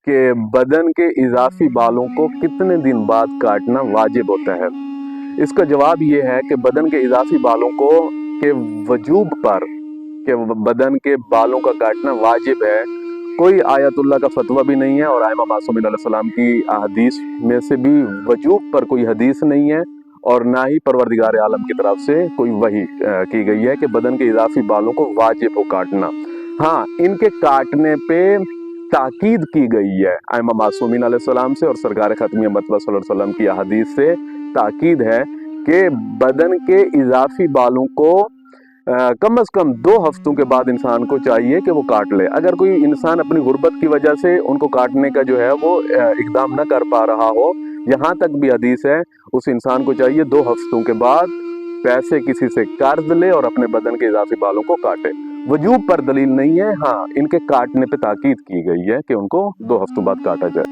کہ بدن کے اضافی بالوں کو کتنے دن بعد کاٹنا واجب ہوتا ہے؟ اس کا جواب یہ ہے کہ بدن کے اضافی بالوں کو کے وجوب پر کہ بدن کے بالوں کا کاٹنا واجب ہے کوئی آیت اللہ کا فتویٰ بھی نہیں ہے، اور ائمہ معصومین علیہ السلام کی احادیث میں سے بھی وجوب پر کوئی حدیث نہیں ہے، اور نہ ہی پروردگار عالم کی طرف سے کوئی وحی کی گئی ہے کہ بدن کے اضافی بالوں کو واجب ہو کاٹنا۔ ہاں، ان کے کاٹنے پہ تاکید کی گئی ہے ائمہ معصومین علیہ السلام سے، اور سرکار ختمی مطلع صلی اللہ علیہ وسلم کی احادیث سے تاکید ہے کہ بدن کے اضافی بالوں کو کم از کم 2 ہفتوں کے بعد انسان کو چاہیے کہ وہ کاٹ لے۔ اگر کوئی انسان اپنی غربت کی وجہ سے ان کو کاٹنے کا جو ہے وہ اقدام نہ کر پا رہا ہو، یہاں تک بھی حدیث ہے، اس انسان کو چاہیے 2 ہفتوں کے بعد پیسے کسی سے قرض لے اور اپنے بدن کے اضافی بالوں کو کاٹے۔ وجوب پر دلیل نہیں ہے، ہاں ان کے کاٹنے پہ تاکید کی گئی ہے کہ ان کو 2 ہفتوں بعد کاٹا جائے۔